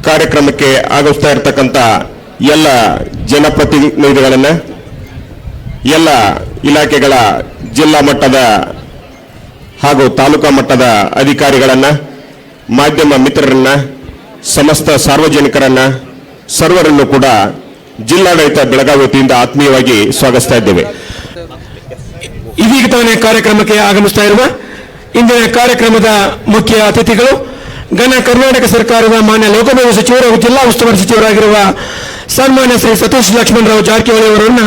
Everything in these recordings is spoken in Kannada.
ಕಾರ್ಯಕ್ರಮಕ್ಕೆ ಆಗಮಿಸ್ತಾ ಇರತಕ್ಕಂತ ಎಲ್ಲ ಜನಪ್ರತಿನಿಧಿಗಳನ್ನ, ಎಲ್ಲ ಇಲಾಖೆಗಳ ಜಿಲ್ಲಾ ಮಟ್ಟದ ಹಾಗೂ ತಾಲೂಕಾ ಮಟ್ಟದ ಅಧಿಕಾರಿಗಳನ್ನ, ಮಾಧ್ಯಮ ಮಿತ್ರರನ್ನ, ಸಮಸ್ತ ಸಾರ್ವಜನಿಕರನ್ನ, ಸರ್ವರನ್ನು ಕೂಡ ಜಿಲ್ಲಾಡಳಿತ ಬೆಳಗಾವಿ ವತಿಯಿಂದ ಆತ್ಮೀಯವಾಗಿ ಸ್ವಾಗತಿಸ್ತಾ ಇದ್ದೇವೆ. ಇದೀಗ ತಾನೇ ಕಾರ್ಯಕ್ರಮಕ್ಕೆ ಆಗಮಿಸ್ತಾ ಇರುವ ಇಂದಿನ ಕಾರ್ಯಕ್ರಮದ ಮುಖ್ಯ ಅತಿಥಿಗಳು ಘನ ಕರ್ನಾಟಕ ಸರ್ಕಾರದ ಮಾನ್ಯ ಲೋಕೋಪಯೋಗಿ ಸಚಿವರು ಹಾಗೂ ಜಿಲ್ಲಾ ಉಸ್ತುವಾರಿ ಸಚಿವರಾಗಿರುವ ಸನ್ಮಾನ್ಯ ಶ್ರೀ ಸತೀಶ್ ಲಕ್ಷ್ಮಣರಾವ್ ಜಾರಕಿಹೊಳಿ ಅವರನ್ನು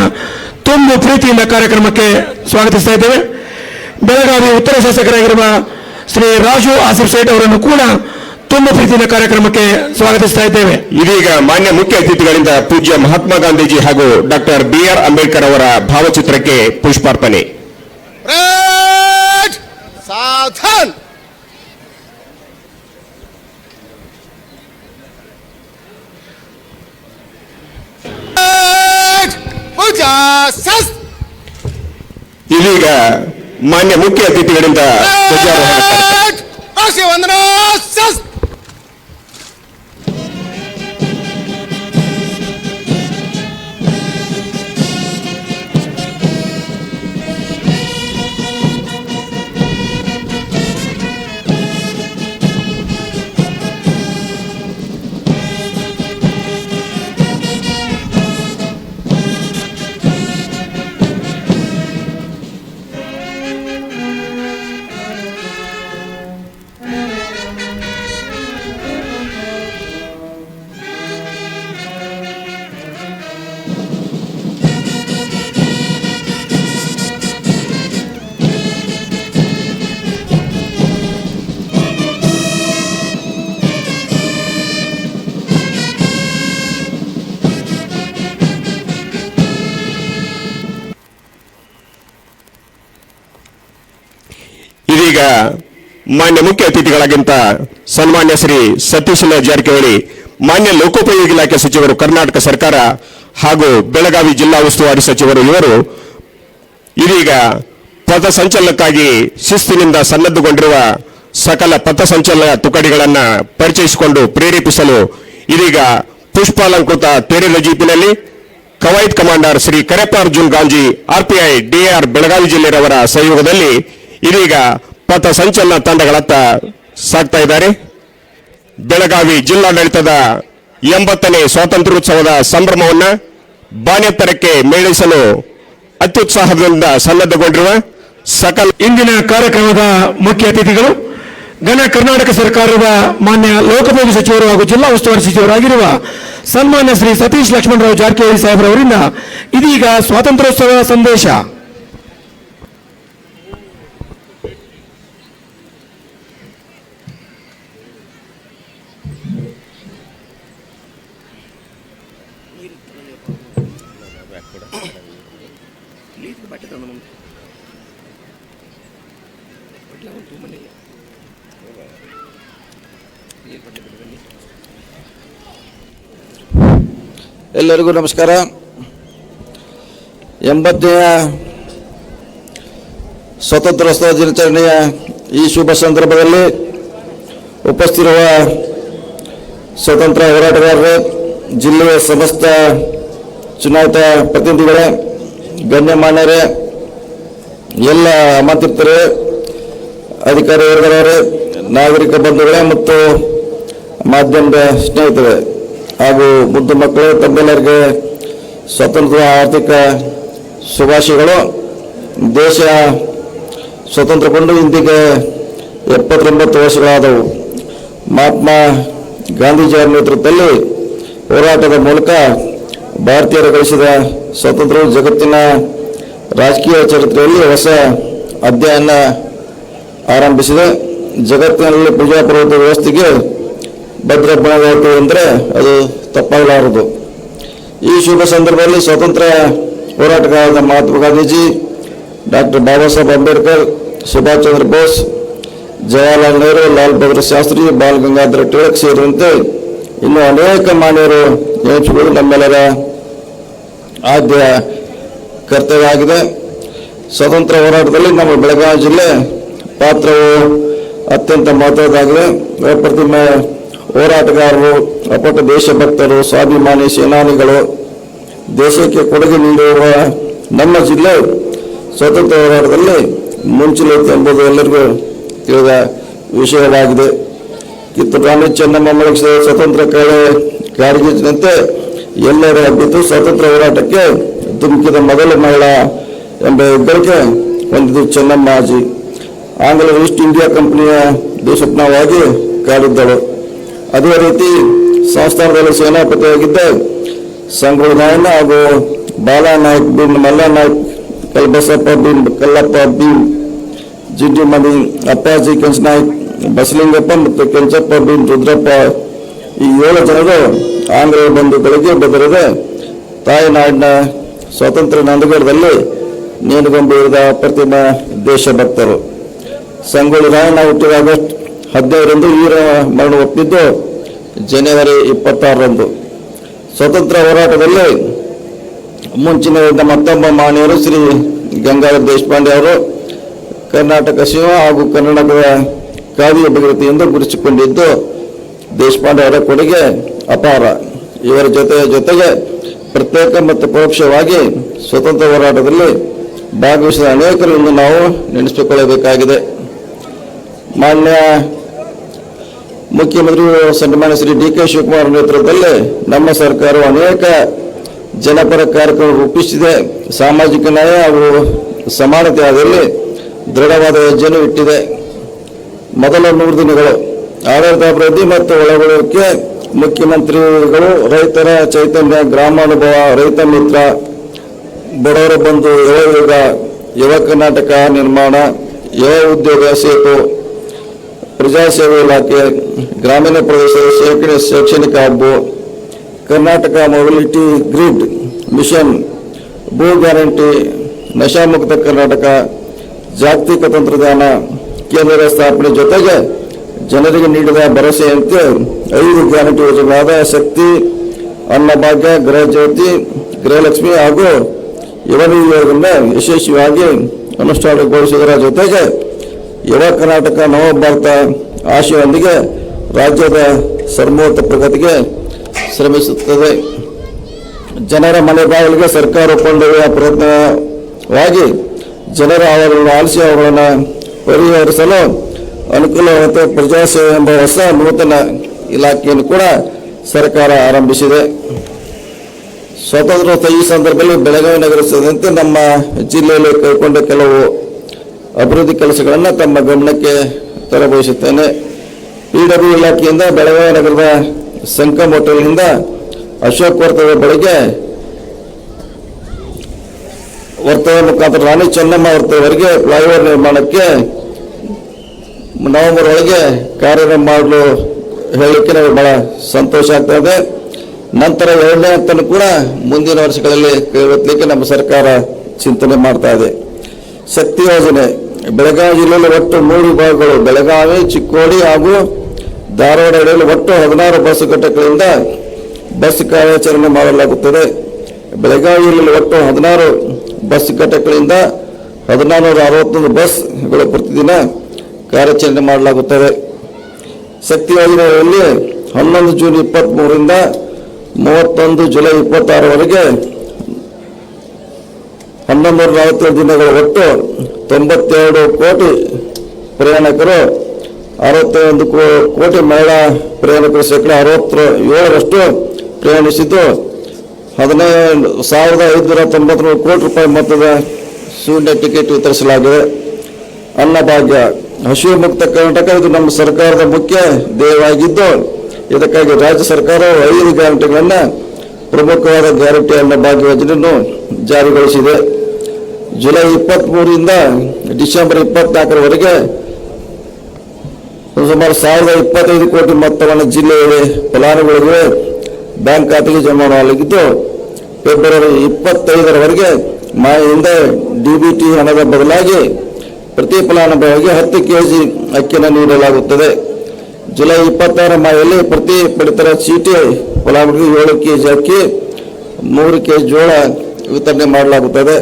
ತುಂಬು ಪ್ರೀತಿಯಿಂದ ಕಾರ್ಯಕ್ರಮಕ್ಕೆ ಸ್ವಾಗತಿಸ್ತಾ ಇದ್ದೇವೆ. ಬೆಳಗಾವಿ ಉತ್ತರ ಶಾಸಕರಾಗಿರುವ ಶ್ರೀ ರಾಜು ಆಸಿಫ್ ಸೇಠ್ ಅವರನ್ನು ಕೂಡ ತುಂಬಾ ಪ್ರೀತಿಯಿಂದ ಕಾರ್ಯಕ್ರಮಕ್ಕೆ ಸ್ವಾಗತಿಸ್ತಾ ಇದ್ದೇವೆ. ಇದೀಗ ಮಾನ್ಯ ಮುಖ್ಯ ಅತಿಥಿಗಳಿಂದ ಪೂಜ್ಯ ಮಹಾತ್ಮ ಗಾಂಧೀಜಿ ಹಾಗೂ ಡಾಕ್ಟರ್ BR ಅಂಬೇಡ್ಕರ್ ಅವರ ಭಾವಚಿತ್ರಕ್ಕೆ ಪುಷ್ಪಾರ್ಪಣೆ. ಸಾವಧಾನ್. ಇದೀಗ ಮಾನ್ಯ ಮುಖ್ಯ ಅತಿಥಿಗಳಿಂದ ರಾಷ್ಟ್ರೀಯ ವಂದನಾ ಶಾಸ್ತ್ರ. ಇದೀಗ ಮಾನ್ಯ ಮುಖ್ಯ ಅತಿಥಿಗಳಾಗಿಂತ ಸನ್ಮಾನ್ಯ ಶ್ರೀ ಸತೀಶ್ ಜಾರಕಿಹೊಳಿ, ಮಾನ್ಯ ಲೋಕೋಪಯೋಗಿ ಇಲಾಖೆ ಸಚಿವರು, ಕರ್ನಾಟಕ ಸರ್ಕಾರ ಹಾಗೂ ಬೆಳಗಾವಿ ಜಿಲ್ಲಾ ಉಸ್ತುವಾರಿ ಸಚಿವರು ಇವರು ಇದೀಗ ಪಥಸಂಚಲನಕ್ಕಾಗಿ ಶಿಸ್ತಿನಿಂದ ಸನ್ನದ್ಧಗೊಂಡಿರುವ ಸಕಲ ಪಥಸಂಚಲನ ತುಕಡಿಗಳನ್ನು ಪರಿಚಯಿಸಿಕೊಂಡು ಪ್ರೇರೇಪಿಸಲು ಇದೀಗ ಪುಷ್ಪಾಲಂಕೃತ ತೇರಿನ ಜೀಪಿನಲ್ಲಿ ಕವಾಯತ್ commander Shri Kareppa Arjun Ganji RPI DAR Belagavi ಜಿಲ್ಲೆಯವರ ಸಹಯೋಗದಲ್ಲಿ ಇದೀಗ ಪಥ ಸಂಚಲನ ತಂಡಗಳತ್ತ ಸಾಗ್ತಾ ಇದ್ದಾರೆ. ಬೆಳಗಾವಿ ಜಿಲ್ಲಾಡಳಿತದ 80ನೇ ಸ್ವಾತಂತ್ರ್ಯೋತ್ಸವದ ಸಂಭ್ರಮವನ್ನು ಬಾನೆತ್ತರಕ್ಕೆ ಮೇಳೈಸಲು ಅತ್ಯುತ್ಸಾಹದಿಂದ ಸನ್ನದ್ಧಗೊಂಡಿರುವ ಸಕಲ ಇಂದಿನ ಕಾರ್ಯಕ್ರಮದ ಮುಖ್ಯ ಅತಿಥಿಗಳು ಘನ ಕರ್ನಾಟಕ ಸರ್ಕಾರದ ಮಾನ್ಯ ಲೋಕೋಪಯೋಗಿ ಸಚಿವರು ಹಾಗೂ ಜಿಲ್ಲಾ ಉಸ್ತುವಾರಿ ಸಚಿವರಾಗಿರುವ ಸನ್ಮಾನ್ಯ ಶ್ರೀ ಸತೀಶ್ ಲಕ್ಷ್ಮಣರಾವ್ ಜಾರಕಿಹೊಳಿ ಸಾಹೇಬರವರಿಂದ ಇದೀಗ ಸ್ವಾತಂತ್ರ್ಯೋತ್ಸವ ಸಂದೇಶ. ಎಲ್ಲರಿಗೂ ನಮಸ್ಕಾರ. 80ನೇ ಸ್ವಾತಂತ್ರ್ಯೋತ್ಸವ ದಿನಾಚರಣೆಯ ಈ ಶುಭ ಸಂದರ್ಭದಲ್ಲಿ ಉಪಸ್ಥಿತಿರುವ ಸ್ವತಂತ್ರ ಹೋರಾಟಗಾರರೇ, ಜಿಲ್ಲೆಯ ಸಮಸ್ತ ಚುನಾಯಿತ ಪ್ರತಿನಿಧಿಗಳೇ, ಗಣ್ಯಮಾನ್ಯರೇ, ಎಲ್ಲ ಆಮಂತ್ರಿತರೇ, ಅಧಿಕಾರಿ ವರ್ಗದವರೇ, ನಾಗರಿಕ ಬಂಧುಗಳೇ ಮತ್ತು ಮಾಧ್ಯಮದ ಸ್ನೇಹಿತರೆ ಹಾಗೂ ಮುದ್ದು ಮಕ್ಕಳು, ತಮ್ಮೆಲ್ಲರಿಗೆ ಸ್ವಾತಂತ್ರ್ಯ ಆರ್ಥಿಕ ಶುಭಾಶಯಗಳು. ದೇಶ ಸ್ವತಂತ್ರಗೊಂಡು ಇಂದಿಗೆ 79 ವರ್ಷಗಳಾದವು. ಮಹಾತ್ಮ ಗಾಂಧೀಜಿಯವರ ನೇತೃತ್ವದಲ್ಲಿ ಹೋರಾಟದ ಮೂಲಕ ಭಾರತೀಯರು ಗಳಿಸಿದ ಸ್ವಾತಂತ್ರ್ಯವು ಜಗತ್ತಿನ ರಾಜಕೀಯ ಚರಿತ್ರೆಯಲ್ಲಿ ಹೊಸ ಅಧ್ಯಾಯನ ಆರಂಭಿಸಿದೆ. ಜಗತ್ತಿನಲ್ಲಿ ಪ್ರಜಾಪ್ರಭುತ್ವ ವ್ಯವಸ್ಥೆಗೆ ಭದ್ರ ಬಣವಾಯಿತು ಅಂದರೆ ಅದು ತಪ್ಪಾಗಲಾರದು. ಈ ಶುಭ ಸಂದರ್ಭದಲ್ಲಿ ಸ್ವಾತಂತ್ರ್ಯ ಹೋರಾಟಗಾರರಾದ ಮಹಾತ್ಮ ಗಾಂಧೀಜಿ, ಡಾಕ್ಟರ್ ಬಾಬಾ ಸಾಹೇಬ್ ಅಂಬೇಡ್ಕರ್, ಸುಭಾಷ್ ಚಂದ್ರ ಬೋಸ್, ಜವಾಹರ್ಲಾಲ್ ನೆಹರು, ಲಾಲ್ ಬಹದ್ದೂರ್ ಶಾಸ್ತ್ರಿ, ಬಾಲ್ ಗಂಗಾಧರ ಟಿಳಕ್ ಸೇರಿದಂತೆ ಇನ್ನು ಅನೇಕ ಮಾನ್ಯರು ನೆನಪಿಸುವುದು ನಮ್ಮೆಲ್ಲರ ಆದ್ಯ ಕರ್ತವ್ಯ ಆಗಿದೆ. ಸ್ವಾತಂತ್ರ್ಯ ಹೋರಾಟದಲ್ಲಿ ನಮ್ಮ ಬೆಳಗಾವಿ ಜಿಲ್ಲೆ ಪಾತ್ರವು ಅತ್ಯಂತ ಮಹತ್ವದ್ದಾಗಿದೆ. ಅಪ್ರತಿಮ ಹೋರಾಟಗಾರರು, ಅಪಟ ದೇಶಭಕ್ತರು, ಸ್ವಾಭಿಮಾನಿ ಸೇನಾನಿಗಳು, ದೇಶಕ್ಕೆ ಕೊಡುಗೆ ನೀಡಿರುವ ನಮ್ಮ ಜಿಲ್ಲೆ ಸ್ವತಂತ್ರ ಹೋರಾಟದಲ್ಲಿ ಮುಂಚೂಣಿಯಲ್ಲಿದೆ ಎಂಬುದು ಎಲ್ಲರಿಗೂ ತಿಳಿದ ವಿಷಯವಾಗಿದೆ. ಕಿತ್ತೂರು ರಾಣಿ ಚೆನ್ನಮ್ಮ ಮೊಳಗಿಸಿದ ಸ್ವತಂತ್ರ ಕಾಳಗಿನಂತೆ ಎಲ್ಲರ ಹಬ್ಬಿತು ಸ್ವಾತಂತ್ರ್ಯ ಹೋರಾಟಕ್ಕೆ ಧುಮುಕಿದ ಮೊದಲ ಮಹಿಳಾ ಎಂಬ ಹೆಗ್ಗಳಿಕೆ ಹೊಂದಿದ್ದು ಚೆನ್ನಮ್ಮಾಜಿ. ಆಂಗ್ಲರ ಈಸ್ಟ್ ಇಂಡಿಯಾ ಕಂಪನಿಯ ದುಸ್ವಪ್ನವಾಗಿ ಕಾಡಿದ್ದಳು. ಅದೇ ರೀತಿ ಸಂಸ್ಥಾನದಲ್ಲಿ ಸೇನಾಪತಿಯಾಗಿದ್ದ ಸಂಗೊಳ್ಳಿ ನಾಯಣ್ಣ ಹಾಗೂ ಬಾಲಾನಾಯಕ್ bin ಮಲ್ಲನಾಯಕ್, ಕಲ್ಬಸಪ್ಪ bin Kallappa bin Jiddi ಮಣಿ, ಅಪ್ಪಾಜಿ ಕೆಂಚನಾಯಕ್, ಬಸಲಿಂಗಪ್ಪ ಮತ್ತು ಕೆಂಚಪ್ಪ ಬಿನ್ ರುದ್ರಪ್ಪ ಈ 7 ಜನರು ಆಂಗ್ಲ ಬಂಧುಗಳಿಗೆ ಬೆದರಿದ ತಾಯಿನಾಡಿನ ಸ್ವಾತಂತ್ರ್ಯ ನಂದಗಡದಲ್ಲಿ ನೇಣುಗಂಬಿಳಿದ ಅಪ್ರತಿಮ ದೇಶಭಕ್ತರು. ಸಂಗೊಳ್ಳಿ ರಾಯಣ್ಣ ಹುಟ್ಟಿದ ಆಗಸ್ಟ್ 15ರಂದು ವೀರ ಮರಣ ಒಪ್ಪಿದ್ದು ಜನವರಿ 26ರಂದು. ಸ್ವತಂತ್ರ ಹೋರಾಟದಲ್ಲಿ ಮುಂಚಿನ ಮತ್ತೊಬ್ಬ ಮಾನ್ಯರು ಶ್ರೀ ಗಂಗಾಧರ ದೇಶಪಾಂಡೆ ಅವರು ಕರ್ನಾಟಕ ಶಿವ ಹಾಗೂ ಕರ್ನಾಟಕದ ಕಾವ್ಯ ಭಗೀರಥೆಯಿಂದ ಗುರುತಿಸಿಕೊಂಡಿದ್ದು ದೇಶಪಾಂಡೆ ಅವರ ಕೊಡುಗೆ ಅಪಾರ. ಇವರ ಜೊತೆಗೆ ಪ್ರತ್ಯೇಕ ಮತ್ತು ಪರೋಕ್ಷವಾಗಿ ಸ್ವತಂತ್ರ ಹೋರಾಟದಲ್ಲಿ ಭಾಗವಹಿಸಿದ ಅನೇಕರು ಇಂದು ನಾವು ನೆನೆಸಿಕೊಳ್ಳಬೇಕಾಗಿದೆ. ಮಾನ್ಯ ಮುಖ್ಯಮಂತ್ರಿ ಸನ್ಮಾನ್ಯ ಶ್ರೀ ಡಿ ಕೆ ಶಿವಕುಮಾರ್ ನೇತೃತ್ವದಲ್ಲಿ ನಮ್ಮ ಸರ್ಕಾರವು ಅನೇಕ ಜನಪರ ಕಾರ್ಯಕ್ರಮ ರೂಪಿಸಿದೆ. ಸಾಮಾಜಿಕ ನ್ಯಾಯ ಹಾಗೂ ಸಮಾನತೆ ಆದಲ್ಲಿ ದೃಢವಾದ ಹೆಜ್ಜೆಯನ್ನು ಇಟ್ಟಿದೆ. ಮೊದಲ 100 ದಿನಗಳು ಆಡಳಿತಾಭಿವೃದ್ಧಿ ಮತ್ತು ಒಳಗೊಳ್ಳುವಿಕೆ, ಮುಖ್ಯಮಂತ್ರಿಗಳು ರೈತರ ಚೈತನ್ಯ, ಗ್ರಾಮಾನುಭವ, ರೈತ ಮಿತ್ರ, ಬಡವರ ಬಂಧು, ಯುವ ಯುವ ಕರ್ನಾಟಕ ನಿರ್ಮಾಣ, ಯುವ ಉದ್ಯೋಗ ಸೇತು, ಪ್ರಜಾಸೇವೆ ಇಲಾಖೆ, ಗ್ರಾಮೀಣ ಪ್ರದೇಶದ ಶೈಕ್ಷಣಿಕ ಹಬ್ಬು, ಕರ್ನಾಟಕ ಮೊಬಿಲಿಟಿ ಗ್ರಿಡ್ ಮಿಷನ್, ಭೂ ಗ್ಯಾರಂಟಿ, ನಶಾಮುಕ್ತ ಕರ್ನಾಟಕ, ಜಾಗತಿಕ ತಂತ್ರಜ್ಞಾನ ಕೇಂದ್ರ ಸ್ಥಾಪನೆ ಜೊತೆಗೆ ಜನರಿಗೆ ನೀಡಿದ ಭರವಸೆಯಂತೆ 5 ಗ್ಯಾರಂಟಿ ಯೋಜನೆಗಳಾದ ಶಕ್ತಿ, ಅನ್ನಭಾಗ್ಯ, ಗೃಹಜ್ಯೋತಿ, ಗೃಹಲಕ್ಷ್ಮಿ ಹಾಗೂ ಯುವ ನಿಧಿಗಳನ್ನು ಯಶಸ್ವಿಯಾಗಿ ಅನುಷ್ಠಾನಗೊಳಿಸುವುದರ ಜೊತೆಗೆ ಯುವ ಕರ್ನಾಟಕ ನವಭಾರತ ಆಶಯದೊಂದಿಗೆ ರಾಜ್ಯದ ಸರ್ವೋನ್ನತ ಪ್ರಗತಿಗೆ ಶ್ರಮಿಸುತ್ತದೆ. ಜನರ ಮನೆ ಬಾಗಿಲಿಗೆ ಸರ್ಕಾರ ಕೊಂಡೊಯ್ಯುವ ಪ್ರಯತ್ನವಾಗಿ ಜನರ ಅವರನ್ನು ಆಲಿಸಿ ಅವುಗಳನ್ನು ಪರಿಹರಿಸಲು ಅನುಕೂಲವಾದ ಪ್ರಜಾಸೇವೆ ಎಂಬ ಹೊಸ ನೂತನ ಇಲಾಖೆಯನ್ನು ಕೂಡ ಸರ್ಕಾರ ಆರಂಭಿಸಿದೆ. ಸ್ವಾತಂತ್ರ್ಯೋತ್ಸವ ಈ ಸಂದರ್ಭದಲ್ಲಿ ಬೆಳಗಾವಿ ನಗರ ಸೇರಿದಂತೆ ನಮ್ಮ ಜಿಲ್ಲೆಯಲ್ಲಿ ಕೈಗೊಂಡ ಕೆಲವು ಅಭಿವೃದ್ಧಿ ಕೆಲಸಗಳನ್ನು ತಮ್ಮ ಗಮನಕ್ಕೆ ತರಬಯಸುತ್ತೇನೆ. PW ಇಲಾಖೆಯಿಂದ ಬೆಳಗಾವಿ ನಗರದ ಸಂಕಮ್ ಹೋಟೆಲ್ನಿಂದ ಅಶೋಕ್ ವರ್ತದ ಮುಖಾಂತರ ರಾಣಿ ಚೆನ್ನಮ್ಮ ವರ್ತದವರೆಗೆ ಫ್ಲೈಓವರ್ ನಿರ್ಮಾಣಕ್ಕೆ ನವೆಂಬರ್ ಒಳಗೆ ಕಾರ್ಯ ಮಾಡಲು ಹೇಳಲಿಕ್ಕೆ ನಮಗೆ ಬಹಳ ಸಂತೋಷ ಆಗ್ತದೆ. ನಂತರ 2ನೇ ಹಂತನೂ ಕೂಡ ಮುಂದಿನ ವರ್ಷಗಳಲ್ಲಿ ಕೈಗೊಳ್ಳಲಿಕ್ಕೆ ನಮ್ಮ ಸರ್ಕಾರ ಚಿಂತನೆ ಮಾಡ್ತಾ ಇದೆ. ಶಕ್ತಿ ಯೋಜನೆ ಬೆಳಗಾವಿ ಜಿಲ್ಲೆಯಲ್ಲಿ ಒಟ್ಟು 3 ವಿಭಾಗಗಳು, ಬೆಳಗಾವಿ, ಚಿಕ್ಕೋಡಿ ಹಾಗೂ ಧಾರವಾಡ ಜಿಲ್ಲೆಯಲ್ಲಿ ಒಟ್ಟು 16 ಬಸ್ ಘಟಕಗಳಿಂದ ಬಸ್ ಕಾರ್ಯಾಚರಣೆ ಮಾಡಲಾಗುತ್ತದೆ. ಬೆಳಗಾವಿ ಜಿಲ್ಲೆಯಲ್ಲಿ ಒಟ್ಟು 16 ಬಸ್ ಘಟಕಗಳಿಂದ 1461 ಬಸ್ಗಳು ಪ್ರತಿದಿನ ಕಾರ್ಯಾಚರಣೆ ಮಾಡಲಾಗುತ್ತದೆ. ಶಕ್ತಿ ಯೋಜನೆಯಲ್ಲಿ 11 ಜೂನ್ 23ರಿಂದ 31 ಜುಲೈ 26ರವರೆಗೆ 1147 ದಿನಗಳ ಒಟ್ಟು 92 ಕೋಟಿ ಪ್ರಯಾಣಿಕರು, 61 ಕೋಟಿ ಮಹಿಳಾ ಪ್ರಯಾಣಿಕರು ಶೇಕಡ 67ರಷ್ಟು ಪ್ರಯಾಣಿಸಿದ್ದು 15,593 ಕೋಟಿ ರೂಪಾಯಿ ಮೊತ್ತದ ಶೂನ್ಯ ಟಿಕೆಟ್ ವಿತರಿಸಲಾಗಿದೆ. ಅನ್ನಭಾಗ್ಯ ಹಸಿವು ಮುಕ್ತ ಕರ್ನಾಟಕ ಇದು ನಮ್ಮ ಸರ್ಕಾರದ ಮುಖ್ಯ ಧ್ಯೇಯವಾಗಿದ್ದು ಇದಕ್ಕಾಗಿ ರಾಜ್ಯ ಸರ್ಕಾರವು 5 ಗ್ಯಾರಂಟಿಗಳನ್ನು ಪ್ರಮುಖವಾದ ಗ್ಯಾರಂಟಿ ಅನ್ನಭಾಗ್ಯ ಯೋಜನೆಯನ್ನು ಜಾರಿಗೊಳಿಸಿದೆ. ಜುಲೈ 23ರಿಂದ ಡಿಸೆಂಬರ್ 24ರವರೆಗೆ ಸುಮಾರು 1,025 ಕೋಟಿ ಮೊತ್ತವನ್ನು ಜಿಲ್ಲೆಯಲ್ಲಿ ಫಲಾನುಭವಿಗಳಿಗೆ ಬ್ಯಾಂಕ್ ಖಾತೆಗೆ ಜಮಾ ಮಾಡಲಾಗಿದ್ದು ಫೆಬ್ರವರಿ 25ರವರೆಗೆ ಮಾಯಿಂದ DBT ಹಣದ ಬದಲಾಗಿ ಪ್ರತಿ ಫಲಾನುಭವಿಗೆ 10 kg ಅಕ್ಕಿಯನ್ನು ನೀಡಲಾಗುತ್ತದೆ. ಜುಲೈ 26ರ ಮಾಯಲ್ಲಿ ಪ್ರತಿ ಪಡಿತರ ಚೀಟಿ ಫಲಾನುಭವಿಗೆ 7 kg ಅಕ್ಕಿ, 3 kg ಜೋಳ ವಿತರಣೆ ಮಾಡಲಾಗುತ್ತದೆ.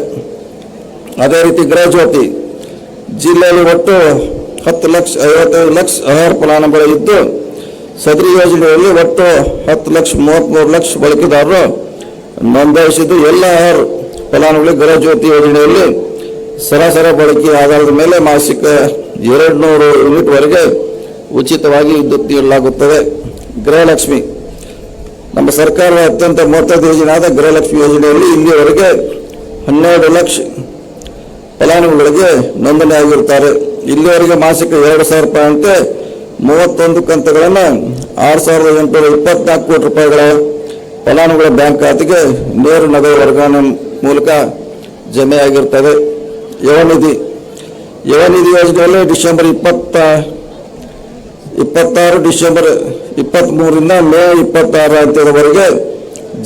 ಅದೇ ರೀತಿ ಗೃಹಜ್ಯೋತಿ ಜಿಲ್ಲೆಯಲ್ಲಿ ಒಟ್ಟು 10,55,00,000 ಆಹಾರ ಫಲಾನುಭವಿಗಳು ಇದ್ದು ಸದರಿ ಯೋಜನೆಯಲ್ಲಿ ಒಟ್ಟು 10,33,00,000 ಬಳಕೆದಾರರು ನೋಂದಾಯಿಸಿದ್ದು. ಎಲ್ಲ 6 ಫಲಾನುಭವಿಗಳಿಗೆ ಗೃಹ ಜ್ಯೋತಿ ಯೋಜನೆಯಲ್ಲಿ ಸರಾಸರಿ ಬಳಕೆ ಆಧಾರದ ಮೇಲೆ ಮಾಸಿಕ 200 ಯೂನಿಟ್ವರೆಗೆ ಉಚಿತವಾಗಿ ವಿದ್ಯುತ್ ನೀಡಲಾಗುತ್ತದೆ. ಗೃಹಲಕ್ಷ್ಮಿ ನಮ್ಮ ಸರ್ಕಾರದ ಅತ್ಯಂತ ಮಹತ್ವದ ಯೋಜನೆಯಾದ ಗೃಹಲಕ್ಷ್ಮಿ ಯೋಜನೆಯಲ್ಲಿ ಇಲ್ಲಿಯವರೆಗೆ 12 ಲಕ್ಷ ಫಲಾನುಭವಿಗಳಿಗೆ ನೋಂದಣಿಯಾಗಿರುತ್ತಾರೆ. ಇಲ್ಲಿಯವರೆಗೆ ಮಾಸಿಕ 2,000 ರೂಪಾಯಿ ಅಂತೆ 31 ಕಂತುಗಳನ್ನು 6,824 ಕೋಟಿ ರೂಪಾಯಿಗಳ ಫಲಾನುಭವಿಗಳ ಬ್ಯಾಂಕ್ ಖಾತೆಗೆ ನೇರ ನಗದು ವರ್ಗಾವಣೆ ಮೂಲಕ ಜಮೆಯಾಗಿರುತ್ತದೆ. ಯುವನಿಧಿ ಯೋಜನೆಯಲ್ಲಿ ಡಿಸೆಂಬರ್ 26 ಡಿಸೆಂಬರ್ 23ರಿಂದ ಮೇ 26 ಅಂತ್ಯದವರೆಗೆ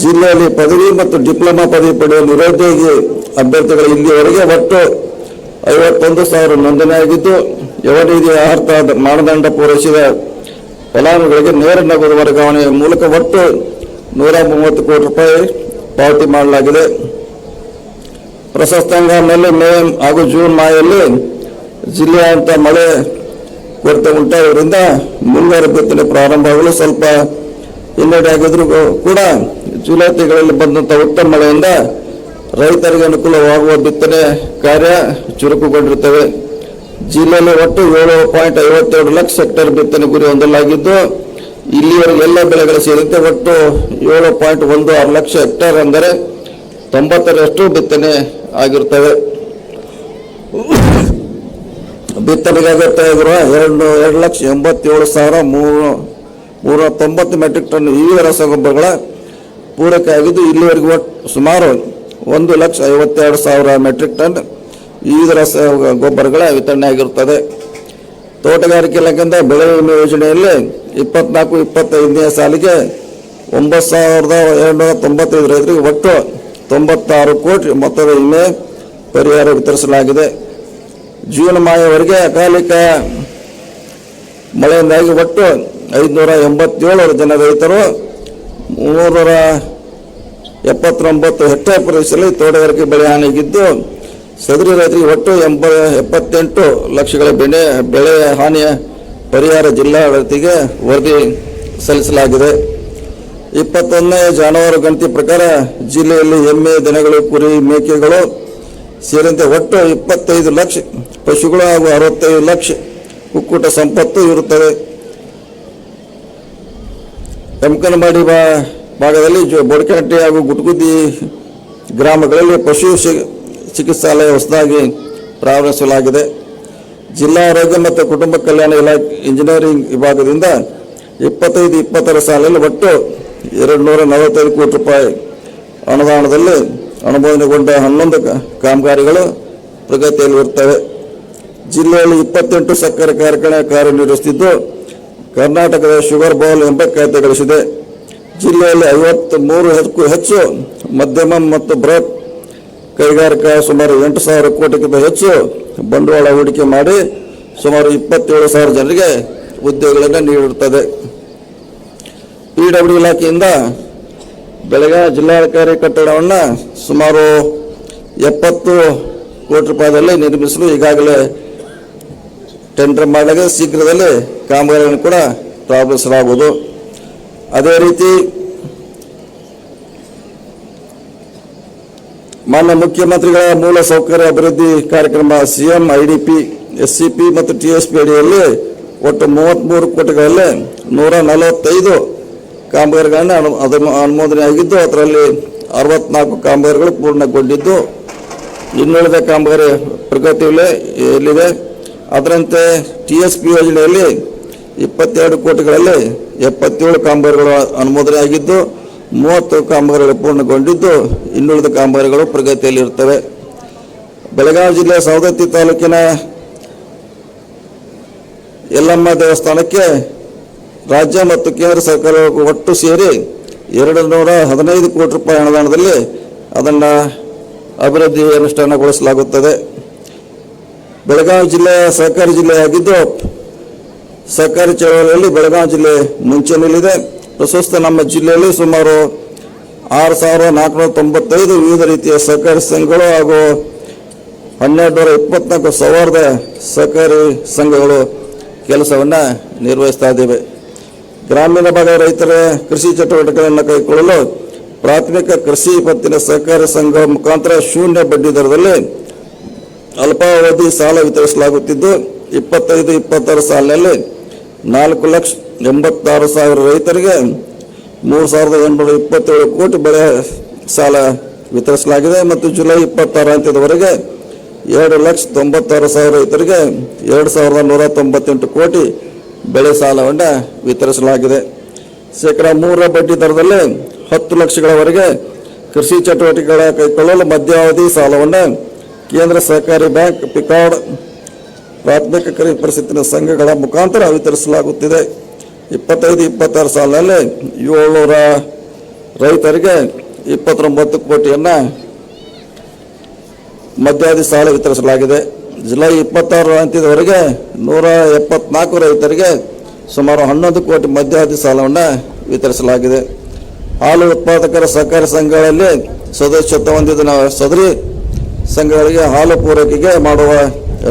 ಜಿಲ್ಲೆಯಲ್ಲಿ ಪದವಿ ಮತ್ತು ಡಿಪ್ಲೊಮಾ ಪದವಿ ಪಡೆಯುವ ನಿರುದ್ಯೋಗಿ ಅಭ್ಯರ್ಥಿಗಳು ಇಲ್ಲಿಯವರೆಗೆ ಒಟ್ಟು 51,000 ನೋಂದಣಿಯಾಗಿದ್ದು, ಯುವನಿಧಿ ಆಹಾರ ಮಾನದಂಡ ಪೂರೈಸಿದ ಫಲಾನುಭವಿಗಳಿಗೆ ನೇರ ನಗದು ವರ್ಗಾವಣೆ ಮೂಲಕ ಒಟ್ಟು 130 ಕೋಟಿ ರೂಪಾಯಿ ಪಾವತಿ ಮಾಡಲಾಗಿದೆ. ಪ್ರಸಕ್ತ ಹಂಗಾಮಿನಲ್ಲಿ ಮೇ ಹಾಗೂ ಜೂನ್ ಮಾಹೆಯಲ್ಲಿ ಜಿಲ್ಲೆಯಾದ್ಯಂತ ಮಳೆ ಕೊರತೆ ಉಂಟಾಗಿದ್ದರಿಂದ ಮುಂಗಾರು ಬಿತ್ತನೆ ಪ್ರಾರಂಭವಾಗಲು ಸ್ವಲ್ಪ ಹಿನ್ನಡೆಯಾಗಿದ್ರೂ ಕೂಡ ಜುಲೈ ತಿಂಗಳಲ್ಲಿ ಬಂದಂಥ ಉತ್ತಮ ಮಳೆಯಿಂದ ರೈತರಿಗೆ ಅನುಕೂಲವಾಗುವ ಬಿತ್ತನೆ ಕಾರ್ಯ ಚುರುಕುಗೊಂಡಿರುತ್ತವೆ. ಜಿಲ್ಲೆಯಲ್ಲಿ ಒಟ್ಟು 7.52 ಲಕ್ಷ ಹೆಕ್ಟೇರ್ ಬಿತ್ತನೆ ಗುರಿ ಹೊಂದಲಾಗಿದ್ದು, ಇಲ್ಲಿಯವರೆಗೆ ಎಲ್ಲ ಬೆಳೆಗಳು ಸೇರಿದಂತೆ ಒಟ್ಟು 7.16 ಲಕ್ಷ ಹೆಕ್ಟೇರ್ ಅಂದರೆ 90% ಬಿತ್ತನೆ ಆಗಿರುತ್ತವೆ. ಬಿತ್ತನೆಗೆ ಅಗತ್ಯವಿರುವ 2,87,390 ಮೆಟ್ರಿಕ್ ಟನ್ ವಿವಿಧ ರಸಗೊಬ್ಬರಗಳ ಪೂರೈಕೆ ಆಗಿದ್ದು, ಇಲ್ಲಿವರೆಗೂ ಸುಮಾರು 1,52,000 ಮೆಟ್ರಿಕ್ ಟನ್ ವಿವಿಧ ರಸಗೊಬ್ಬರಗಳ ವಿತರಣೆ ಆಗಿರುತ್ತದೆ. ತೋಟಗಾರಿಕೆ ಇಲಾಖೆಯಿಂದ ಬೆಳೆ ವಿಮೆ ಯೋಜನೆಯಲ್ಲಿ 24-25ನೇ ಸಾಲಿಗೆ 9,295 ರೈತರಿಗೆ ಒಟ್ಟು 96 ಕೋಟಿ ಮೊತ್ತದ ವಿಮೆ ಪರಿಹಾರ ವಿತರಿಸಲಾಗಿದೆ. ಜೂನ್ ಮಾಹೆಯವರೆಗೆ ಅಕಾಲಿಕ ಮಳೆಯಿಂದಾಗಿ ಒಟ್ಟು 587 ಜನ ರೈತರು 379 ಹೆಕ್ಟೇರ್ ಪ್ರದೇಶದಲ್ಲಿ ತೋಟಗಾರಿಕೆ ಬೆಳೆ ಹಾನಿಯಾಗಿದ್ದು, ಸದರಿ ರೈತರಿಗೆ ಒಟ್ಟು 78 ಲಕ್ಷಗಳ ಬೆಳೆ ಹಾನಿಯ ಪರಿಹಾರ ಜಿಲ್ಲಾಡಳಿತಕ್ಕೆ ವರದಿ ಸಲ್ಲಿಸಲಾಗಿದೆ. 21ನೇ ಜಾನುವಾರು ಗಣತಿ ಪ್ರಕಾರ ಜಿಲ್ಲೆಯಲ್ಲಿ ಎಮ್ಮೆ, ದನಗಳು, ಕುರಿ, ಮೇಕೆಗಳು ಸೇರಿದಂತೆ ಒಟ್ಟು 25 ಲಕ್ಷ ಪಶುಗಳು ಹಾಗೂ 65 ಲಕ್ಷ ಕುಕ್ಕುಟ ಸಂಪತ್ತು ಇರುತ್ತದೆ. ಎಮ್ಕನಮಾಡಿ ಭಾಗದಲ್ಲಿ ಬೊಡಕನಟ್ಟಿ ಹಾಗೂ ಗುಟ್ಗುದ್ದಿ ಗ್ರಾಮಗಳಲ್ಲಿ ಪಶು ಚಿಕಿತ್ಸಾಲಯ ಹೊಸದಾಗಿ ಪ್ರಾರಂಭಿಸಲಾಗಿದೆ. ಜಿಲ್ಲಾ ಆರೋಗ್ಯ ಮತ್ತು ಕುಟುಂಬ ಕಲ್ಯಾಣ ಇಲಾಖೆ ಇಂಜಿನಿಯರಿಂಗ್ ವಿಭಾಗದಿಂದ 25-26 ಸಾಲಿನಲ್ಲಿ ಒಟ್ಟು 245 ಕೋಟಿ ರೂಪಾಯಿ ಅನುದಾನದಲ್ಲಿ ಅನುಮೋದನೆಗೊಂಡ 11 ಕಾಮಗಾರಿಗಳು ಪ್ರಗತಿಯಲ್ಲಿರುತ್ತವೆ. ಜಿಲ್ಲೆಯಲ್ಲಿ 28 ಸಕ್ಕರೆ ಕಾರ್ಖಾನೆ ಕಾರ್ಯನಿರ್ವಹಿಸುತ್ತಿದ್ದು, ಕರ್ನಾಟಕದ ಶುಗರ್ ಬೌಲ್ ಎಂಬ ಖ್ಯಾತಿ ಗಳಿಸಿದೆ. ಜಿಲ್ಲೆಯಲ್ಲಿ 53 ಹೆಚ್ಚು ಮಧ್ಯಮ ಮತ್ತು ಬೃಹತ್ ಕೈಗಾರಿಕಾ ಸುಮಾರು 8,000 ಕೋಟಿಗಿಂತ ಹೆಚ್ಚು ಬಂಡವಾಳ ಹೂಡಿಕೆ ಮಾಡಿ ಸುಮಾರು 27,000 ಜನರಿಗೆ ಉದ್ಯೋಗಗಳನ್ನು ನೀಡಿರುತ್ತದೆ. PWD ಇಲಾಖೆಯಿಂದ ಬೆಳಗಾವಿ ಜಿಲ್ಲಾಧಿಕಾರಿ ಕಟ್ಟಡವನ್ನು ಸುಮಾರು 70 ಕೋಟಿ ರೂಪಾಯಿದಲ್ಲಿ ನಿರ್ಮಿಸಲು ಈಗಾಗಲೇ ಟೆಂಡರ್ ಮಾಡಲಾಗಿದೆ. ಶೀಘ್ರದಲ್ಲೇ ಕಾಮಗಾರಿಯನ್ನು ಕೂಡ ಪ್ರಾರಂಭಿಸಲಾಗುವುದು. ಅದೇ ರೀತಿ ಮಾನ್ಯ ಮುಖ್ಯಮಂತ್ರಿಗಳ ಮೂಲ ಸೌಕರ್ಯ ಅಭಿವೃದ್ಧಿ ಕಾರ್ಯಕ್ರಮ CM IDP SCP ಮತ್ತು TSP ಅಡಿಯಲ್ಲಿ ಒಟ್ಟು 33 ಕೋಟಿಗಳಲ್ಲಿ 145 ಕಾಮಗಾರಿಗಳನ್ನು ಅನುಮೋದನೆಯಾಗಿದ್ದು, ಅದರಲ್ಲಿ 64 ಕಾಮಗಾರಿಗಳು ಪೂರ್ಣಗೊಂಡಿದ್ದು, ಇನ್ನುಳಿದ ಕಾಮಗಾರಿ ಪ್ರಗತಿಯಲ್ಲಿದೆ. ಅದರಂತೆ TSP ಯೋಜನೆಯಲ್ಲಿ 22 ಕೋಟಿಗಳಲ್ಲಿ 77 ಕಾಮಗಾರಿಗಳು ಅನುಮೋದನೆಯಾಗಿದ್ದು, 30 ಕಾಮಗಾರಿಗಳು ಪೂರ್ಣಗೊಂಡಿದ್ದು, ಇನ್ನುಳಿದ ಕಾಮಗಾರಿಗಳು ಪ್ರಗತಿಯಲ್ಲಿರುತ್ತವೆ. ಬೆಳಗಾವಿ ಜಿಲ್ಲೆಯ ಸವದತ್ತಿ ತಾಲೂಕಿನ ಯಲ್ಲಮ್ಮ ದೇವಸ್ಥಾನಕ್ಕೆ ರಾಜ್ಯ ಮತ್ತು ಕೇಂದ್ರ ಸರ್ಕಾರ ಒಟ್ಟು ಸೇರಿ 215 ಕೋಟಿ ರೂಪಾಯಿ ಅನುದಾನದಲ್ಲಿ ಅದನ್ನು ಅಭಿವೃದ್ಧಿ ಅನುಷ್ಠಾನಗೊಳಿಸಲಾಗುತ್ತದೆ. ಬೆಳಗಾವಿ ಜಿಲ್ಲೆಯ ಸಹಕಾರಿ ಜಿಲ್ಲೆಯಾಗಿದ್ದು, ಸಹಕಾರಿ ಚಳವಳಿಯಲ್ಲಿ ಬೆಳಗಾವಿ ಜಿಲ್ಲೆ ಮುಂಚೂಣಿಯಲ್ಲಿದೆ. ಪ್ರಸ್ತುತ ನಮ್ಮ ಜಿಲ್ಲೆಯಲ್ಲಿ ಸುಮಾರು 6,495 ವಿವಿಧ ರೀತಿಯ ಸಹಕಾರಿ ಸಂಘಗಳು ಹಾಗೂ 1,224 ಸಹಕಾರಿ ಸಂಘಗಳು ಕೆಲಸವನ್ನು ನಿರ್ವಹಿಸ್ತಾ ಇದ್ದೇವೆ. ಗ್ರಾಮೀಣ ಭಾಗದ ರೈತರ ಕೃಷಿ ಚಟುವಟಿಕೆಗಳನ್ನು ಕೈಗೊಳ್ಳಲು ಪ್ರಾಥಮಿಕ ಕೃಷಿ ಪತ್ತಿನ ಸಹಕಾರಿ ಸಂಘ ಮುಖಾಂತರ ಶೂನ್ಯ ಬಡ್ಡಿ ದರದಲ್ಲಿ ಅಲ್ಪಾವಧಿ ಸಾಲ ವಿತರಿಸಲಾಗುತ್ತಿದ್ದು 25-26 ಸಾಲಿನಲ್ಲಿ 4,86,000 ರೈತರಿಗೆ 3,827 ಕೋಟಿ ಬೆಳೆ ಸಾಲ ವಿತರಿಸಲಾಗಿದೆ ಮತ್ತು ಜುಲೈ 26 ಅಂತ್ಯದವರೆಗೆ 2,96,000 ರೈತರಿಗೆ 2,198 ಕೋಟಿ ಬೆಳೆ ಸಾಲವನ್ನು ವಿತರಿಸಲಾಗಿದೆ. ಶೇಕಡಾ 3 ಬಡ್ಡಿ ದರದಲ್ಲಿ 10 ಲಕ್ಷಗಳವರೆಗೆ ಕೃಷಿ ಚಟುವಟಿಕೆಗಳ ಕೈಗೊಳ್ಳಲು ಮಧ್ಯಾವಧಿ ಸಾಲವನ್ನು ಕೇಂದ್ರ ಸಹಕಾರಿ ಬ್ಯಾಂಕ್, ಪಿಕಾರ್ಡ್, ಪ್ರಾಥಮಿಕ ಖರೀದಿ ಪರಿಸ್ಥಿತಿನ ಸಂಘಗಳ ಮುಖಾಂತರ ವಿತರಿಸಲಾಗುತ್ತಿದೆ. 25-26 ಸಾಲಿನಲ್ಲಿ 700 ರೈತರಿಗೆ 29 ಕೋಟಿಯನ್ನು ಮಧ್ಯಾವಧಿ ಸಾಲ ವಿತರಿಸಲಾಗಿದೆ. ಜುಲೈ 26 ಅಂತ್ಯದವರೆಗೆ 174 ರೈತರಿಗೆ ಸುಮಾರು 11 ಕೋಟಿ ಮಧ್ಯಾವಧಿ ಸಾಲವನ್ನು ವಿತರಿಸಲಾಗಿದೆ. ಹಾಲು ಉತ್ಪಾದಕರ ಸಹಕಾರಿ ಸಂಘಗಳಲ್ಲಿ ಸದಸ್ಯತ್ವ ಹೊಂದಿದ ಸದರಿ ಸಂಘಗಳಿಗೆ ಹಾಲು ಪೂರೈಕೆಗೆ ಮಾಡುವ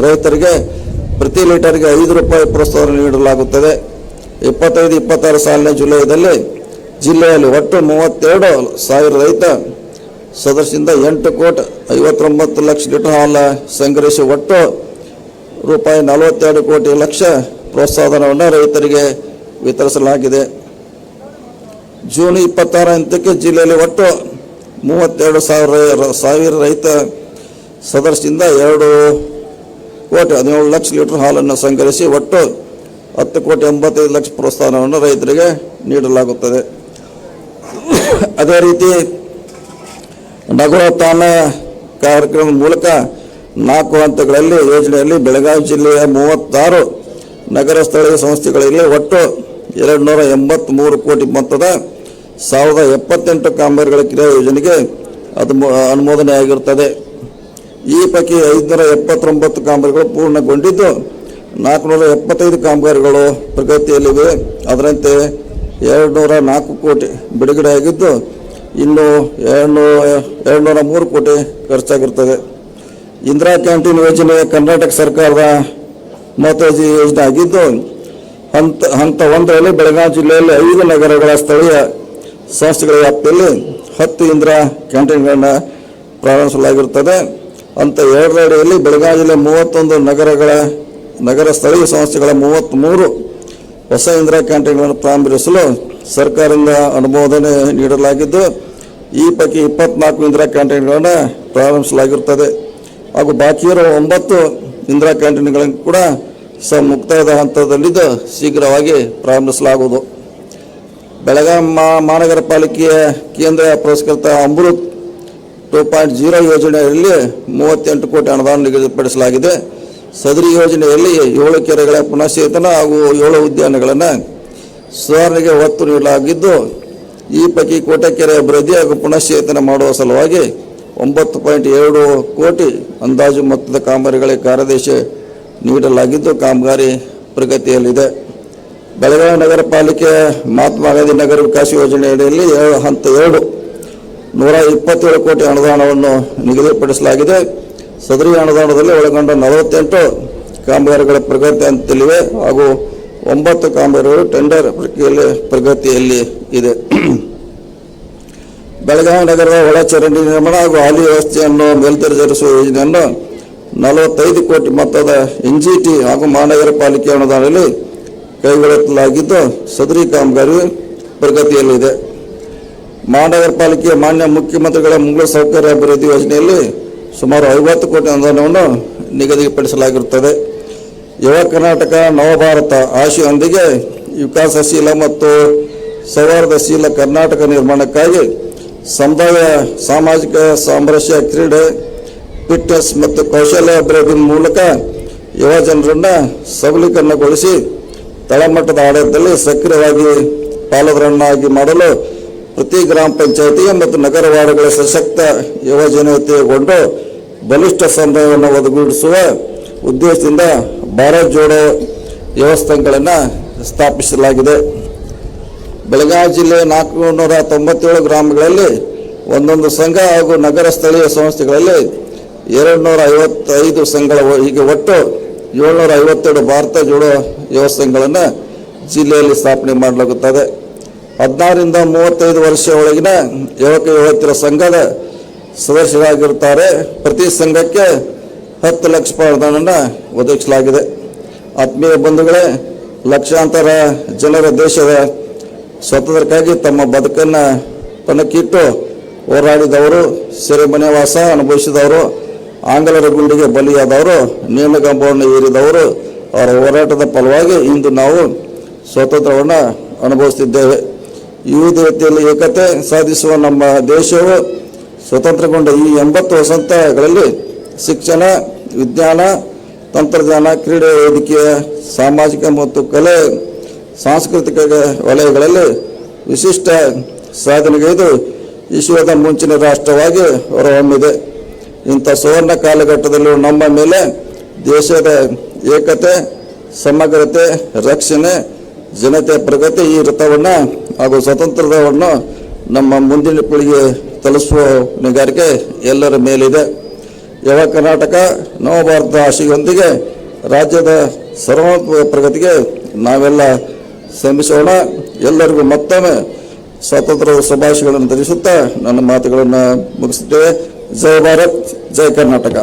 ರೈತರಿಗೆ ಪ್ರತಿ ಲೀಟರ್ಗೆ 5 ರೂಪಾಯಿ ಪ್ರೋತ್ಸಾಹ ನೀಡಲಾಗುತ್ತದೆ. 25-26 ಸಾಲಿನ ಜುಲೈದಲ್ಲಿ ಜಿಲ್ಲೆಯಲ್ಲಿ ಒಟ್ಟು 32,000 ರೈತ ಸದಸ್ಯರಿಂದ 8,59 ಲಕ್ಷ ಲೀಟರ್ ಹಾಲು ಸಂಗ್ರಹಿಸಿ ಒಟ್ಟು ರೂಪಾಯಿ 42 ಕೋಟಿ ಲಕ್ಷ ಪ್ರೋತ್ಸಾಹಧನವನ್ನು ರೈತರಿಗೆ ವಿತರಿಸಲಾಗಿದೆ. ಜೂನ್ 26 ಅಂತ್ಯಕ್ಕೆ ಜಿಲ್ಲೆಯಲ್ಲಿ ಒಟ್ಟು 32,000 ರೈತ ಸದಸ್ಯರಿಂದ 2,17 ಲಕ್ಷ ಲೀಟರ್ ಹಾಲನ್ನು ಸಂಗ್ರಹಿಸಿ ಒಟ್ಟು 10,85 ಲಕ್ಷ ಪ್ರೋತ್ಸಾಹವನ್ನು ರೈತರಿಗೆ ನೀಡಲಾಗುತ್ತದೆ. ಅದೇ ರೀತಿ ನಗರೋತ್ಥಾನ ಕಾರ್ಯಕ್ರಮದ ಮೂಲಕ 4 ಹಂತಗಳಲ್ಲಿ ಯೋಜನೆಯಲ್ಲಿ ಬೆಳಗಾವಿ ಜಿಲ್ಲೆಯ 36 ನಗರ ಸ್ಥಳೀಯ ಸಂಸ್ಥೆಗಳಲ್ಲಿ ಒಟ್ಟು 283 ಕೋಟಿ ಮೊತ್ತದ 1,078 ಕಾಮಗಾರಿಗಳ ಕ್ರಿಯಾ ಯೋಜನೆಗೆ ಅದು ಅನುಮೋದನೆ ಆಗಿರುತ್ತದೆ. ಈ ಪೈಕಿ 579 ಕಾಮಗಾರಿಗಳು ಪೂರ್ಣಗೊಂಡಿದ್ದು 475 ಕಾಮಗಾರಿಗಳು ಪ್ರಗತಿಯಲ್ಲಿವೆ. ಅದರಂತೆ 204 ಕೋಟಿ ಬಿಡುಗಡೆಯಾಗಿದ್ದು ಇನ್ನು 203 ಕೋಟಿ ಖರ್ಚಾಗಿರುತ್ತದೆ. ಇಂದಿರಾ ಕ್ಯಾಂಟೀನ್ ಯೋಜನೆ ಕರ್ನಾಟಕ ಸರ್ಕಾರದ ಮಹತ್ವದ ಯೋಜನೆ ಆಗಿದ್ದು ಹಂತ 1ರಲ್ಲಿ ಬೆಳಗಾವಿ ಜಿಲ್ಲೆಯಲ್ಲಿ 5 ನಗರಗಳ ಸ್ಥಳೀಯ ಸಂಸ್ಥೆಗಳ ವ್ಯಾಪ್ತಿಯಲ್ಲಿ 10 ಇಂದಿರಾ ಕ್ಯಾಂಟೀನ್ಗಳನ್ನು ಪ್ರಾರಂಭಿಸಲಾಗಿರುತ್ತದೆ. ಹಂತ 2ರ ಅಡಿಯಲ್ಲಿ ಬೆಳಗಾವಿ ಜಿಲ್ಲೆ 31 ನಗರ ಸ್ಥಳೀಯ ಸಂಸ್ಥೆಗಳ 33 ಹೊಸ ಇಂದಿರಾ ಕ್ಯಾಂಟೀನ್ಗಳನ್ನು ಪ್ರಾರಂಭಿಸಲು ಸರ್ಕಾರದಿಂದ ಅನುಮೋದನೆ ನೀಡಲಾಗಿದ್ದು ಈ ಪೈಕಿ 24 ಇಂದಿರಾ ಕ್ಯಾಂಟೀನ್ಗಳನ್ನು ಪ್ರಾರಂಭಿಸಲಾಗಿರುತ್ತದೆ ಹಾಗೂ ಬಾಕಿ ಇರುವ 9 ಇಂದಿರಾ ಕ್ಯಾಂಟೀನ್ಗಳನ್ನು ಕೂಡ ಮುಕ್ತಾಯದ ಹಂತದಲ್ಲಿದ್ದು ಶೀಘ್ರವಾಗಿ ಪ್ರಾರಂಭಿಸಲಾಗುವುದು. ಬೆಳಗಾವಿ ಮಹಾನಗರ ಪಾಲಿಕೆಯ ಕೇಂದ್ರ ಪುರಸ್ಕೃತ ಅಮೃತ್ 2.0 ಯೋಜನೆಯಲ್ಲಿ 38 ಕೋಟಿ ಅನುದಾನ ನಿಗದಿಪಡಿಸಲಾಗಿದೆ. ಸದರಿ ಯೋಜನೆಯಲ್ಲಿ 7 ಕೆರೆಗಳ ಪುನಶ್ಚೇತನ ಹಾಗೂ 7 ಉದ್ಯಾನಗಳನ್ನು ಸುಧಾರಣೆಗೆ ಒತ್ತು ನೀಡಲಾಗಿದ್ದು ಈ ಪೈಕಿ ಕೋಟೆಕೆರೆ ಅಭಿವೃದ್ಧಿ ಹಾಗೂ ಪುನಶ್ಚೇತನ ಮಾಡುವ ಸಲುವಾಗಿ 9.2 ಕೋಟಿ ಅಂದಾಜು ಮೊತ್ತದ ಕಾಮಗಾರಿಗಳಿಗೆ ಕಾರ್ಯಾದೇಶ ನೀಡಲಾಗಿದ್ದು ಕಾಮಗಾರಿ ಪ್ರಗತಿಯಲ್ಲಿದೆ. ಬೆಳಗಾವಿ ನಗರ ಪಾಲಿಕೆ ಮಹಾತ್ಮ ಗಾಂಧಿ ನಗರ ವಿಕಾಸ ಯೋಜನೆಯಡಿಯಲ್ಲಿ ಹಂತ 2 127 ಕೋಟಿ ಅನುದಾನವನ್ನು ನಿಗದಿಪಡಿಸಲಾಗಿದೆ. ಸದರಿ ಅನುದಾನದಲ್ಲಿ ಒಳಗೊಂಡ 48 ಕಾಮಗಾರಿಗಳ ಪ್ರಗತಿ ಹಂತದಲ್ಲಿವೆ ಹಾಗೂ 9 ಕಾಮಗಾರಿಗಳು ಟೆಂಡರ್ ಪ್ರಕ್ರಿಯೆಯಲ್ಲಿ ಪ್ರಗತಿಯಲ್ಲಿ ಇದೆ. ಬೆಳಗಾವಿ ನಗರದ ಒಳಚರಂಡಿ ನಿರ್ಮಾಣ ಹಾಗೂ ಹಾಲಿ ವ್ಯವಸ್ಥೆಯನ್ನು ಮೇಲ್ದರ್ಜೆರಿಸುವ ಯೋಜನೆಯನ್ನು 45 ಕೋಟಿ ಮೊತ್ತದ NGT ಹಾಗೂ ಮಹಾನಗರ ಪಾಲಿಕೆ ಅನುದಾನದಲ್ಲಿ ಕೈಗೊಳ್ಳಲಾಗಿದ್ದು ಸದರಿ ಕಾಮಗಾರಿ ಪ್ರಗತಿಯಲ್ಲಿದೆ. ಮಹಾನಗರ ಪಾಲಿಕೆಯ ಮಾನ್ಯ ಮುಖ್ಯಮಂತ್ರಿಗಳ ಮೂಲ ಸೌಕರ್ಯ ಅಭಿವೃದ್ಧಿ ಯೋಜನೆಯಲ್ಲಿ ಸುಮಾರು 50 ಕೋಟಿ ಅನುದಾನವನ್ನು ನಿಗದಿಪಡಿಸಲಾಗಿರುತ್ತದೆ. ಯುವ ಕರ್ನಾಟಕ ನವಭಾರತ ಆಶಯದೊಂದಿಗೆ ವಿಕಾಸಶೀಲ ಮತ್ತು ಸೌಹಾರ್ದಶೀಲ ಕರ್ನಾಟಕ ನಿರ್ಮಾಣಕ್ಕಾಗಿ ಸಮುದಾಯ ಸಾಮಾಜಿಕ ಸಾಮರಸ್ಯ, ಕ್ರೀಡೆ, ಫಿಟ್ನೆಸ್ ಮತ್ತು ಕೌಶಲ್ಯ ಅಭಿವೃದ್ಧಿ ಮೂಲಕ ಯುವ ಜನರನ್ನು ಸಬಲೀಕರಣಗೊಳಿಸಿ ತಳಮಟ್ಟದ ಆಡಳಿತದಲ್ಲಿ ಸಕ್ರಿಯವಾಗಿ ಪಾಲುದಾರರನ್ನಾಗಿ ಮಾಡಲು ಪ್ರತಿ ಗ್ರಾಮ ಪಂಚಾಯಿತಿ ಮತ್ತು ನಗರ ವಾರ್ಡ್ಗಳ ಸಶಕ್ತ ಯುವಜನತೆಗೊಂಡು ಬಲಿಷ್ಠ ಸಮನ್ವಯವನ್ನು ಒದಗಿಸುವ ಉದ್ದೇಶದಿಂದ ಭಾರತ್ ಜೋಡೋ ವ್ಯವಸ್ಥೆಗಳನ್ನು ಸ್ಥಾಪಿಸಲಾಗಿದೆ. ಬೆಳಗಾವಿ ಜಿಲ್ಲೆ 497 ಗ್ರಾಮಗಳಲ್ಲಿ 1 ಸಂಘ ಹಾಗೂ ನಗರ ಸ್ಥಳೀಯ ಸಂಸ್ಥೆಗಳಲ್ಲಿ 255 ಸಂಘಗಳ ಹೀಗೆ ಒಟ್ಟು 752 ಭಾರತ ಜೋಡೋ ವ್ಯವಸ್ಥೆಗಳನ್ನು ಜಿಲ್ಲೆಯಲ್ಲಿ ಸ್ಥಾಪನೆ ಮಾಡಲಾಗುತ್ತದೆ. 16ರಿಂದ 35 ವರ್ಷ ಒಳಗಿನ ಯುವಕ ಯುವತಿಯರ ಸಂಘದ ಸದಸ್ಯರಾಗಿರುತ್ತಾರೆ. ಪ್ರತಿ ಸಂಘಕ್ಕೆ 10 ಲಕ್ಷ ಅನುದಾನವನ್ನು ಒದಗಿಸಲಾಗಿದೆ. ಆತ್ಮೀಯ ಬಂಧುಗಳೇ, ಲಕ್ಷಾಂತರ ಜನರ ದೇಶದ ಸ್ವಾತಂತ್ರ್ಯಕ್ಕಾಗಿ ತಮ್ಮ ಬದುಕನ್ನು ಪಣಕ್ಕಿಟ್ಟು ಹೋರಾಡಿದವರು, ಸೆರೆಮನೆ ವಾಸ ಅನುಭವಿಸಿದವರು, ಆಂಗ್ಲರ ಗುಂಡಿಗೆ ಬಲಿಯಾದವರು, ನೇಣುಗಂಬವನ್ನು ಏರಿದವರು, ಅವರ ಹೋರಾಟದ ಫಲವಾಗಿ ಇಂದು ನಾವು ಸ್ವಾತಂತ್ರ್ಯವನ್ನು ಅನುಭವಿಸುತ್ತಿದ್ದೇವೆ. ವಿವಿಧ ರೀತಿಯಲ್ಲಿ ಏಕತೆ ಸಾಧಿಸುವ ನಮ್ಮ ದೇಶವು ಸ್ವತಂತ್ರಗೊಂಡ ಈ 80 ವಸಂತಗಳಲ್ಲಿ ಶಿಕ್ಷಣ, ವಿಜ್ಞಾನ, ತಂತ್ರಜ್ಞಾನ, ಕ್ರೀಡೆ, ವೇದಿಕೆಯ ಸಾಮಾಜಿಕ ಮತ್ತು ಕಲೆ, ಸಾಂಸ್ಕೃತಿಕ ವಲಯಗಳಲ್ಲಿ ವಿಶಿಷ್ಟ ಸಾಧನೆಗೈದು ವಿಶ್ವದ ಮುಂಚಿನ ರಾಷ್ಟ್ರವಾಗಿ ಹೊರಹೊಮ್ಮಿದೆ. ಇಂಥ ಸುವರ್ಣ ಕಾಲಘಟ್ಟದಲ್ಲೂ ನಮ್ಮ ಮೇಲೆ ದೇಶದ ಏಕತೆ, ಸಮಗ್ರತೆ, ರಕ್ಷಣೆ, ಜನತೆಯ ಪ್ರಗತಿ ಈ ವೃತ್ತವನ್ನು ಹಾಗೂ ಸ್ವಾತಂತ್ರ್ಯವನ್ನು ನಮ್ಮ ಮುಂದಿನ ಪೀಳಿಗೆ ತಲುಪಿಸುವ ಹೊಣೆಗಾರಿಕೆ ಎಲ್ಲರ ಮೇಲಿದೆ. ಯುವ ಕರ್ನಾಟಕ ನವಭಾರತ ಆಶೆಯೊಂದಿಗೆ ರಾಜ್ಯದ ಸರ್ವೋತ್ತಮ ಪ್ರಗತಿಗೆ ನಾವೆಲ್ಲ ಶ್ರಮಿಸೋಣ. ಎಲ್ಲರಿಗೂ ಮತ್ತೊಮ್ಮೆ ಸ್ವಾತಂತ್ರ್ಯ ಶುಭಾಶಯಗಳನ್ನು ತಿಳಿಸುತ್ತಾ ನನ್ನ ಮಾತುಗಳನ್ನು ಮುಗಿಸುತ್ತೇವೆ. ಜೈ ಭಾರತ್, ಜೈ ಕರ್ನಾಟಕ.